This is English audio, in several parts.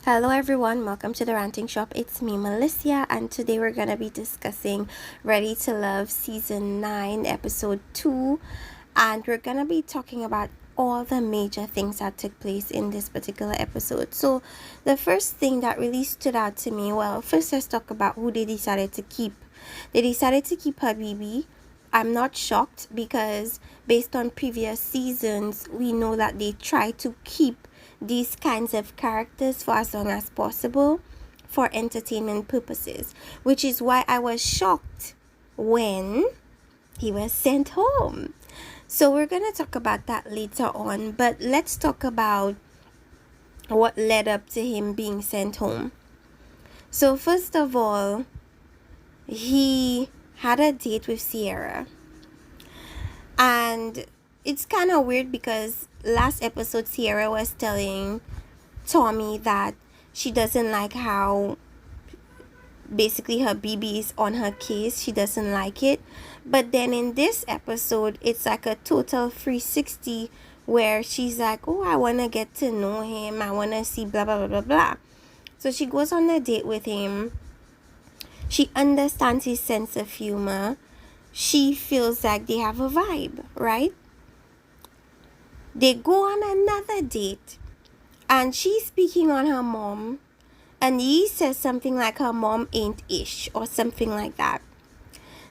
Hello everyone, welcome to the Ranting Shop. It's me, Melissa, and today we're gonna be discussing Ready to Love Season 9, Episode 2, and we're gonna be talking about all the major things that took place in this particular episode. So, the first thing that really stood out to me, well, first let's talk about who they decided to keep. They decided to keep Habibi. I'm not shocked because based on previous seasons, we know that they try to keep these kinds of characters for as long as possible for entertainment purposes, which is why I was shocked when he was sent home. So we're going to talk about that later on, but let's talk about what led up to him being sent home. So first of all, he had a date with Sierra, and it's kind of weird because last episode Sierra was telling Tommy that she doesn't like how basically her BB is on her case. She doesn't like it. But then in this episode, it's like a total 360 where she's like, oh, I want to get to know him. I want to see blah, blah, blah, blah, blah. So she goes on a date with him. She understands his sense of humor. She feels like they have a vibe, right? They go on another date and she's speaking on her mom, and he says something like her mom ain't ish or something like that.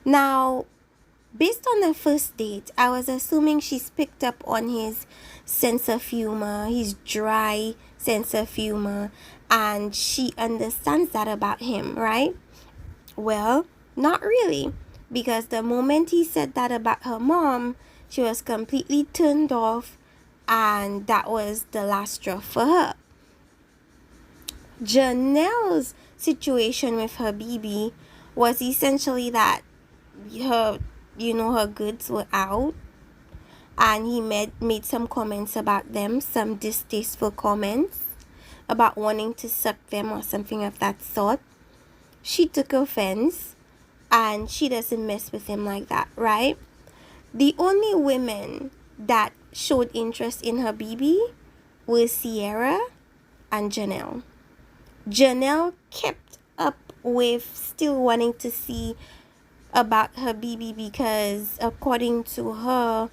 Now, based on the first date, I was assuming she's picked up on his sense of humor, his dry sense of humor, and she understands that about him, right? Well, not really, because the moment he said that about her mom, she was completely turned off, and that was the last straw for her. Janelle's situation with her BB was essentially that her goods were out, and he made some comments about them, some distasteful comments about wanting to suck them or something of that sort. She took offense, and she doesn't mess with him like that, right? The only women that showed interest in her BB were Sierra and Janelle. Janelle kept up with still wanting to see about her BB because according to her,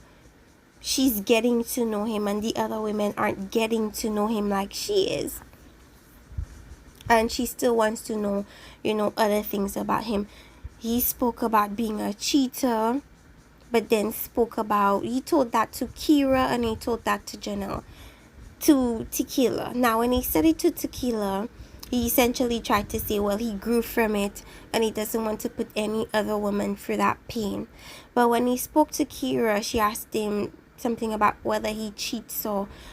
she's getting to know him and the other women aren't getting to know him like she is. And she still wants to know, other things about him. He spoke about being a cheater, but then he told that to Kira and he told that to Janelle, to Tequila. Now, when he said it to Tequila, he essentially tried to say, well, he grew from it and he doesn't want to put any other woman through that pain. But when he spoke to Kira, she asked him something about whether he cheats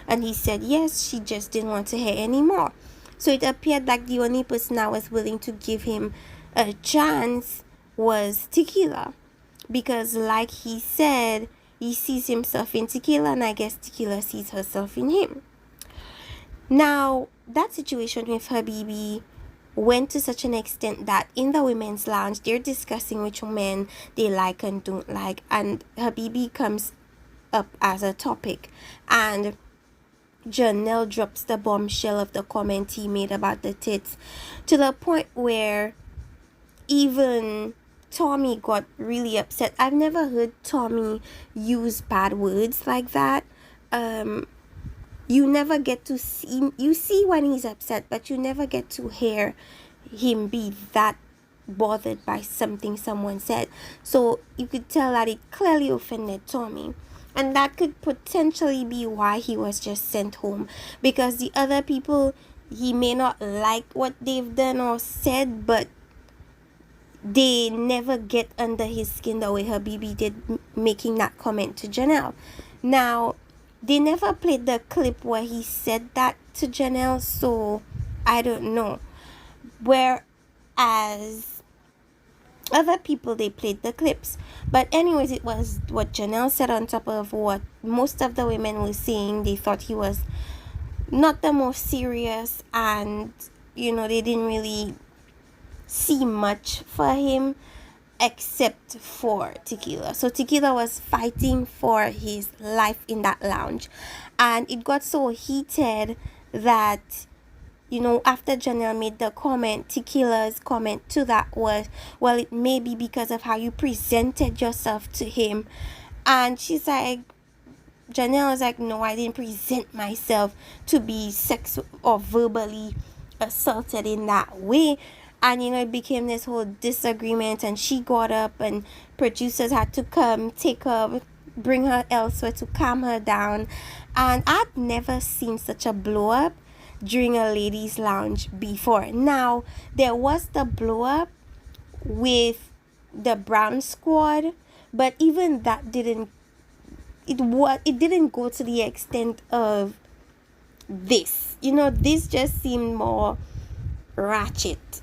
and he said yes, she just didn't want to hear anymore. So it appeared like the only person that was willing to give him a chance was Tequila, because like he said, he sees himself in Tequila, and I guess Tequila sees herself in him. Now, that situation with Habibi went to such an extent that in the women's lounge, they're discussing which men they like and don't like, and Habibi comes up as a topic, and Janelle drops the bombshell of the comment he made about the tits, to the point where even Tommy got really upset. I've never heard Tommy use bad words like that. You never get to see, you see when he's upset, but you never get to hear him be that bothered by something someone said. So you could tell that it clearly offended Tommy. And that could potentially be why he was just sent home. Because the other people, he may not like what they've done or said, but they never get under his skin the way Habibi did, making that comment to Janelle. Now, they never played the clip where he said that to Janelle, so I don't know. Whereas other people, they played the clips. But anyways, it was what Janelle said on top of what most of the women were saying. They thought he was not the most serious, and they didn't really see much for him except for Tequila. So Tequila was fighting for his life in that lounge, and it got so heated that after Janelle made the comment, Tequila's comment to that was, well, it may be because of how you presented yourself to him. And she's like, Janelle is like, no, I didn't present myself to be sex or verbally assaulted in that way. And it became this whole disagreement, and she got up, and producers had to come take her, bring her elsewhere to calm her down. And I'd never seen such a blow up during a ladies lounge before. Now there was the blow up with the Brown Squad, but even that didn't go to the extent of this. This just seemed more ratchet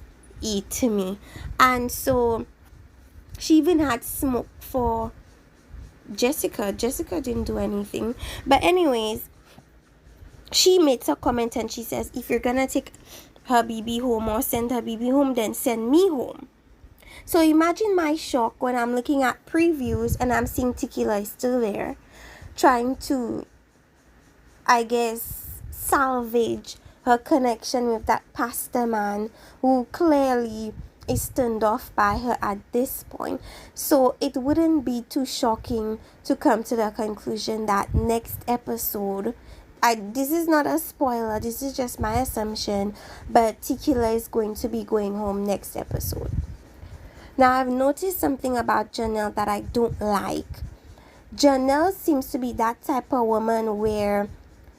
to me. And so she even had smoke for Jessica. Jessica didn't do anything. But anyways, she makes a comment and she says, if you're gonna take her baby home or send her baby home, then send me home. So imagine my shock when I'm looking at previews and I'm seeing Tequila is still there, trying to, I guess, salvage her connection with that pastor man who clearly is turned off by her at this point. So it wouldn't be too shocking to come to the conclusion that next episode, this is not a spoiler, this is just my assumption, but Tequila is going to be going home next episode. Now, I've noticed something about Janelle that I don't like. Janelle seems to be that type of woman where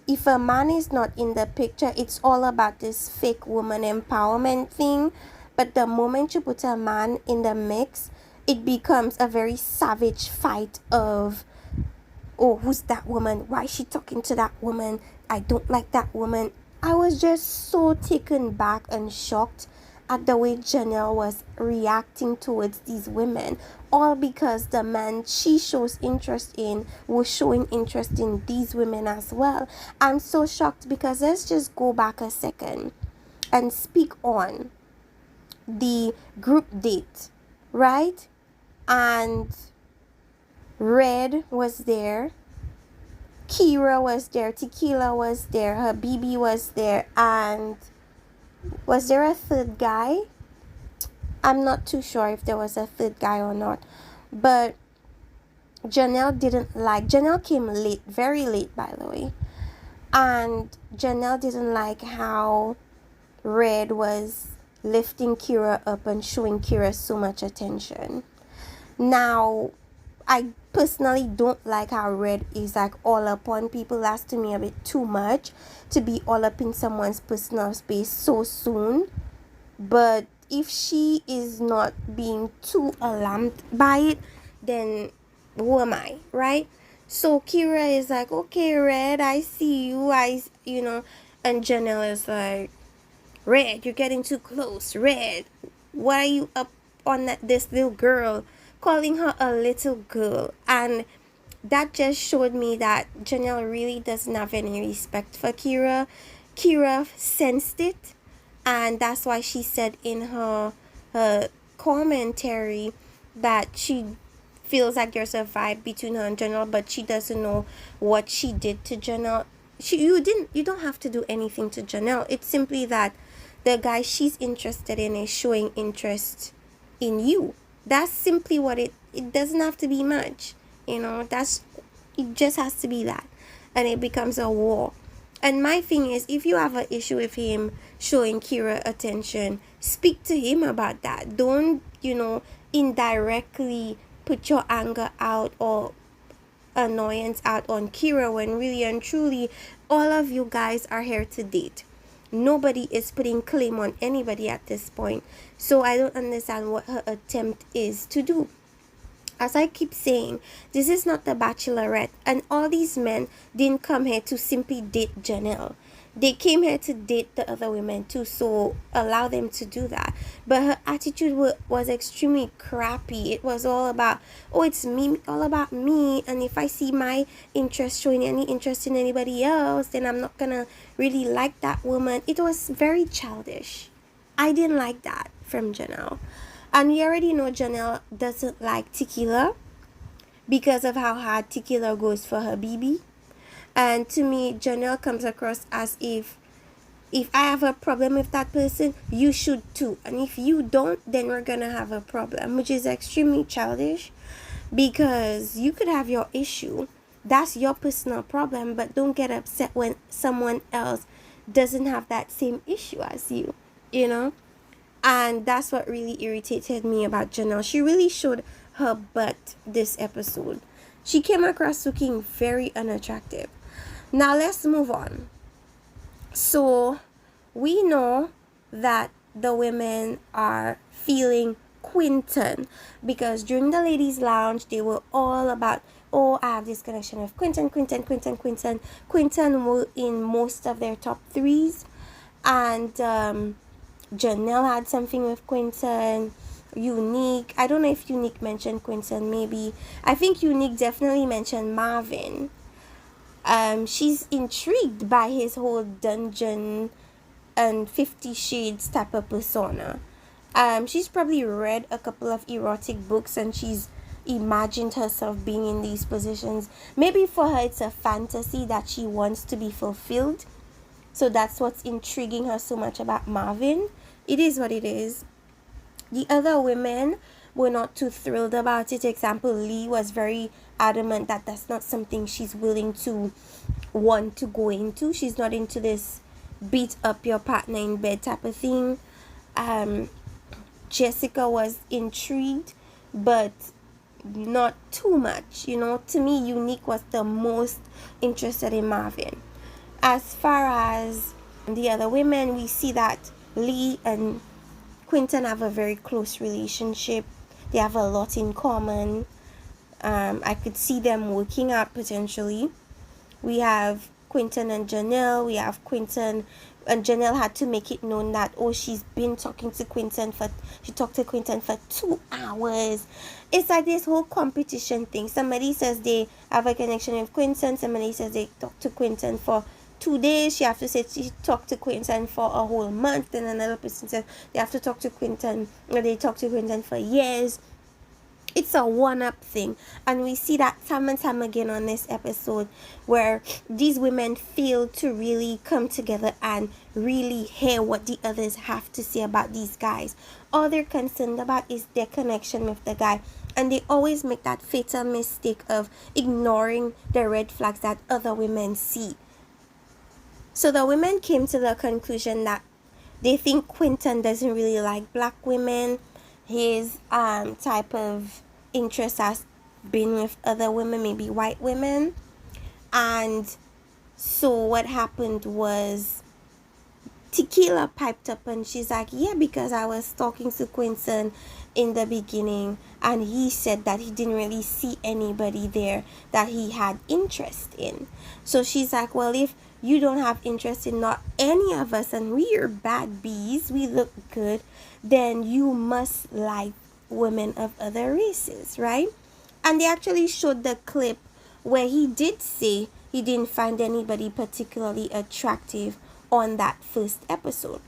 if a man is not in the picture, it's all about this fake woman empowerment thing. But the moment you put a man in the mix, it becomes a very savage fight of, oh, who's that woman? Why is she talking to that woman? I don't like that woman. I was just so taken back and shocked at the way Janelle was reacting towards these women, all because the man she shows interest in was showing interest in these women as well. I'm so shocked because let's just go back a second and speak on the group date, right? And Red was there, Kira was there, Tequila was there, her BB was there, and was there a third guy? I'm not too sure if there was a third guy or not. But Janelle came late, very late by the way. And Janelle didn't like how Red was lifting Kira up and showing Kira so much attention. Now, I personally don't like how Red is like all up on people. That's to me a bit too much, to be all up in someone's personal space so soon. But if she is not being too alarmed by it, then who am I, right? So Kira is like, okay, Red, I see you, and Janelle is like, Red, you're getting too close. Red, why are you up on this little girl, calling her a little girl? And that just showed me that Janelle really doesn't have any respect for Kira. Kira sensed it, and that's why she said in her commentary that she feels like there's a vibe between her and Janelle, but she doesn't know what she did to Janelle. You don't have to do anything to Janelle. It's simply that the guy she's interested in is showing interest in you. That's simply what it doesn't have to be much. It just has to be that. And it becomes a war. And my thing is, if you have an issue with him showing Kira attention, speak to him about that. Don't, indirectly put your anger out or annoyance out on Kira, when really and truly all of you guys are here to date. Nobody is putting claim on anybody at this point. So I don't understand what her attempt is to do. As I keep saying, this is not the Bachelorette, and all these men didn't come here to simply date Janelle. They came here to date the other women too, so allow them to do that. But her attitude was extremely crappy. It was all about, oh, it's me, all about me, and if I see my interest showing any interest in anybody else, then I'm not gonna really like that woman. It was very childish. I didn't like that from Janelle. And we already know Janelle doesn't like Tequila because of how hard Tequila goes for her BB. And to me, Janelle comes across as if If I have a problem with that person, you should too. And if you don't, then we're gonna have a problem, which is extremely childish, because you could have your issue. That's your personal problem, but don't get upset when someone else doesn't have that same issue as you, you know? And that's what really irritated me about Janelle. She really showed her butt this episode. She came across looking very unattractive. Now let's move on. So we know that the women are feeling Quinton, because during the ladies' lounge they were all about, oh, I have this connection with Quinton. Quinton were in most of their top threes, and Janelle had something with Quinton. Unique, I don't know if Unique mentioned Quinton. Maybe, I think Unique definitely mentioned Marvin. She's intrigued by his whole dungeon and 50 Shades type of persona. She's probably read a couple of erotic books and she's imagined herself being in these positions. Maybe for her it's a fantasy that she wants to be fulfilled. So that's what's intriguing her so much about Marvin. It is what it is. The other women were not too thrilled about it. Example, Lee was very adamant that that's not something she's willing to want to go into. She's not into this beat up your partner in bed type of thing. Jessica was intrigued, but not too much. You know, to me, Unique was the most interested in Marvin. As far as the other women, we see that Lee and Quinton have a very close relationship. They have a lot in common. I could see them working out potentially. We have Quinton and Janelle. We have Quinton, and Janelle had to make it known that, oh, she talked to Quinton for 2 hours. It's like this whole competition thing. Somebody says they have a connection with Quinton. Somebody says they talked to Quinton for 2 days. She have to say she talked to Quinton for a whole month. And another person says they have to talk to Quinton, or they talk to Quinton for years. It's a one-up thing, and we see that time and time again on this episode, where these women fail to really come together and really hear what the others have to say about these guys. All they're concerned about is their connection with the guy, and they always make that fatal mistake of ignoring the red flags that other women see. So the women came to the conclusion that they think Quinton doesn't really like black women. His type of interest has been with other women, maybe white women. And so what happened was Tequila piped up and she's like, yeah, because I was talking to Quinton in the beginning and he said that he didn't really see anybody there that he had interest in. So she's like, well, if you don't have interest in not any of us and we are bad bees, we look good, then you must like women of other races, right? And they actually showed the clip where he did say he didn't find anybody particularly attractive on that first episode,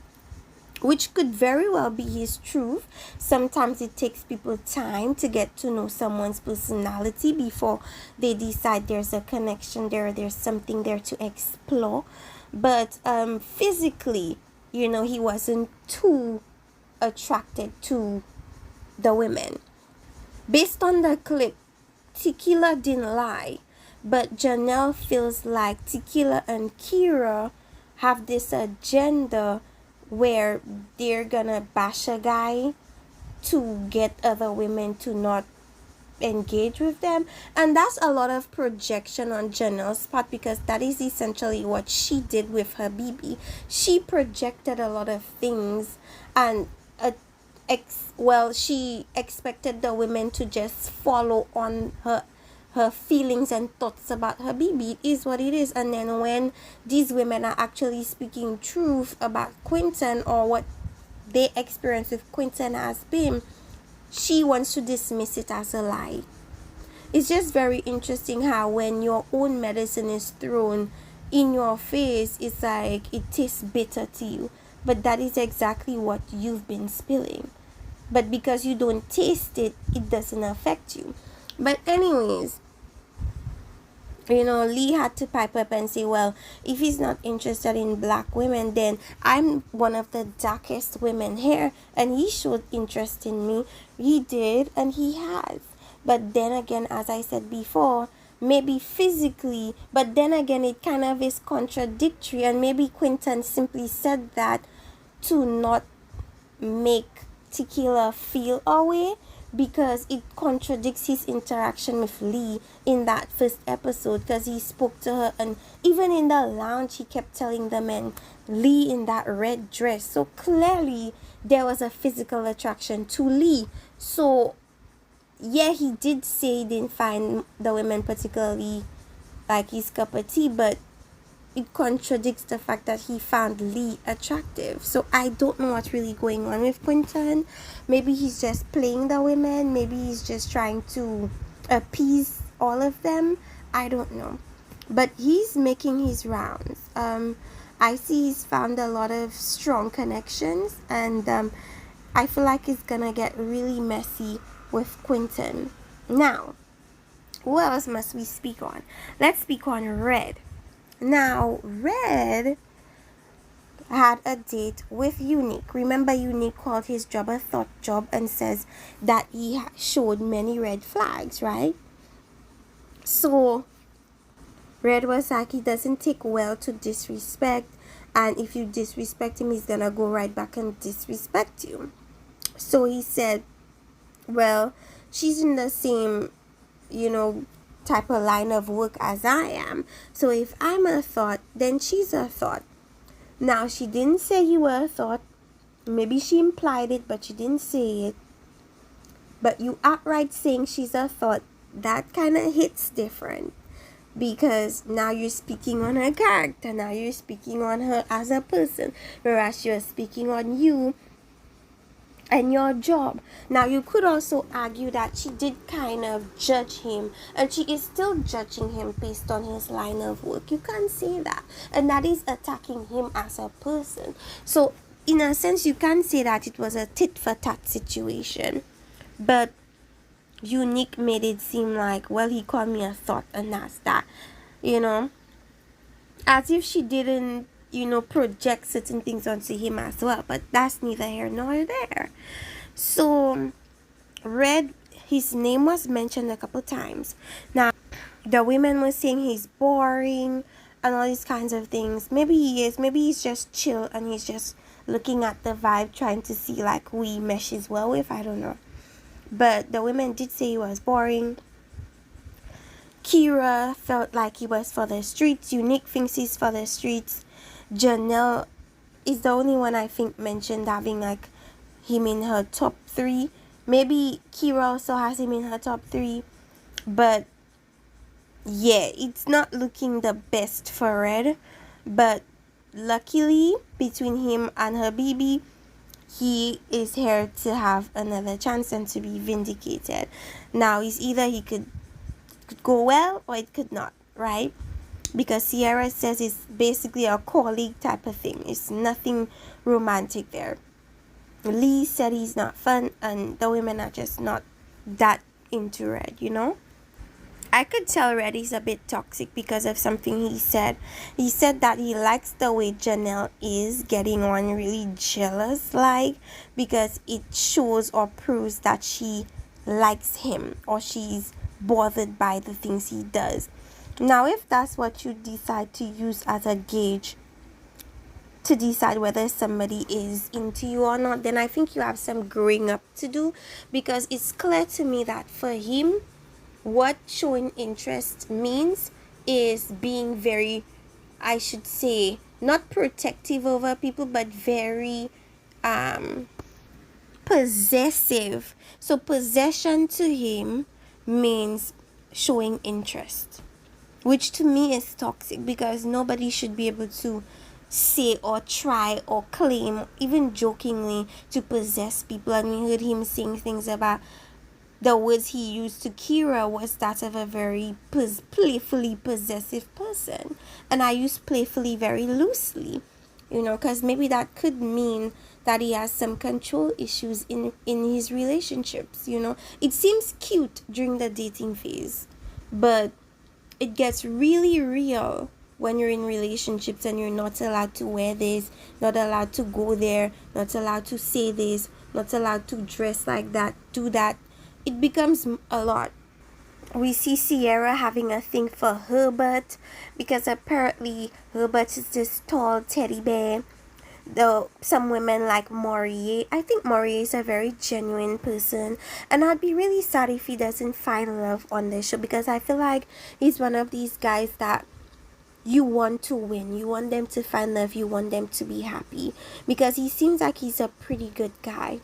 which could very well be his truth. Sometimes it takes people time to get to know someone's personality before they decide there's a connection there's something there to explore. But physically, he wasn't too attracted to the women. Based on the clip, Tequila didn't lie, but Janelle feels like Tequila and Kira have this agenda where they're gonna bash a guy to get other women to not engage with them. And that's a lot of projection on Janelle's part, because that is essentially what she did with her BB. She projected a lot of things, and she expected the women to just follow on her feelings and thoughts about her BB. It is what it is. And then when these women are actually speaking truth about Quinton, or what they experience with Quinton has been, she wants to dismiss it as a lie. It's just very interesting how when your own medicine is thrown in your face, it's like it tastes bitter to you. But that is exactly what you've been spilling. But because you don't taste it, it doesn't affect you. But anyways, Lee had to pipe up and say, well, if he's not interested in black women, then I'm one of the darkest women here, and he showed interest in me. He did, and he has. But then again, as I said before, maybe physically, but then again, it kind of is contradictory, and maybe Quinton simply said that to not make Tequila feel away, because it contradicts his interaction with Lee in that first episode, because he spoke to her, and even in the lounge he kept telling the men, Lee in that red dress. So clearly there was a physical attraction to Lee. So yeah, he did say he didn't find the women particularly like his cup of tea, but it contradicts the fact that he found Lee attractive. So I don't know what's really going on with Quinton. Maybe he's just playing the women. Maybe he's just trying to appease all of them. I don't know. But he's making his rounds. I see he's found a lot of strong connections, and I feel like it's gonna get really messy with Quinton. Now, who else must we speak on? Let's speak on Red. Now, Red had a date with Unique. Remember, Unique called his job a thought job and says that he showed many red flags, right? So, Red was like, he doesn't take well to disrespect, and if you disrespect him, he's gonna go right back and disrespect you. So he said, well, she's in the same, type of line of work as I am. So if I'm a thought, then she's a thought. Now, she didn't say you were a thought. Maybe she implied it, but she didn't say it. But you outright saying she's a thought, that kind of hits different. Because now you're speaking on her character. Now you're speaking on her as a person. Whereas you're speaking on you and your job. Now, you could also argue that she did kind of judge him, and she is still judging him based on his line of work. You can't say that, and that is attacking him as a person. So in a sense, you can say that it was a tit for tat situation, but Unique made it seem like, well, he called me a thought, and that's that, as if she didn't project certain things onto him as well. But that's neither here nor there. So Red, his name was mentioned a couple times. Now, the women were saying he's boring and all these kinds of things. Maybe he is. Maybe he's just chill and he's just looking at the vibe, trying to see like who he meshes well with. I don't know. But the women did say he was boring. Kira felt like he was for the streets. Unique thinks he's for the streets. Janelle is the only one I think mentioned having like him in her top 3. Maybe Kira also has him in her top 3. But yeah, it's not looking the best for Red. But luckily, between him and her baby, he is here to have another chance and to be vindicated. Now, it's either he could go well or it could not, right? Because Sierra says it's basically a colleague type of thing. It's nothing romantic there. Lee said he's not fun, and the women are just not that into Red, I could tell Red is a bit toxic because of something he said. He said that he likes the way Janelle is getting on really jealous, because it shows or proves that she likes him or she's bothered by the things he does. Now, if that's what you decide to use as a gauge to decide whether somebody is into you or not, then I think you have some growing up to do, because it's clear to me that for him, what showing interest means is being very, I should say, not protective over people, but very possessive. So possession to him means showing interest, which to me is toxic, because nobody should be able to say or try or claim, even jokingly, to possess people. And we heard him saying things about the words he used to Kira was that of a very playfully possessive person. And I use playfully very loosely, because maybe that could mean that he has some control issues in his relationships. It seems cute during the dating phase, but it gets really real when you're in relationships and you're not allowed to wear this, not allowed to go there, not allowed to say this, not allowed to dress like that, do that. It becomes a lot. We see Sierra having a thing for Herbert because apparently Herbert is this tall teddy bear. Though some women like Maury, I think Maury is a very genuine person, and I'd be really sad if he doesn't find love on this show, because I feel like he's one of these guys that you want to win, you want them to find love, you want them to be happy, because he seems like he's a pretty good guy.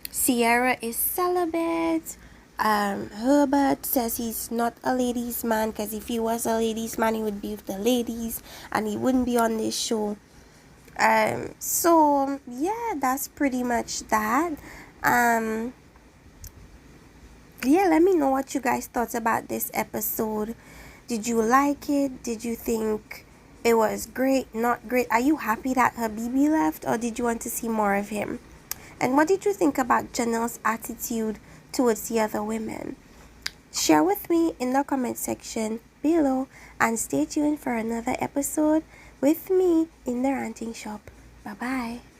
Sierra is celibate. Herbert says he's not a ladies' man, because if he was a ladies' man, he would be with the ladies and he wouldn't be on this show. So yeah, that's pretty much that. Yeah, let me know what you guys thought about this episode. Did you like it? Did you think it was great, not great? Are you happy that Habibi left, or did you want to see more of him? And what did you think about Janelle's attitude towards the other women? Share with me in the comment section below, and stay tuned for another episode with me in the ranting shop. Bye bye.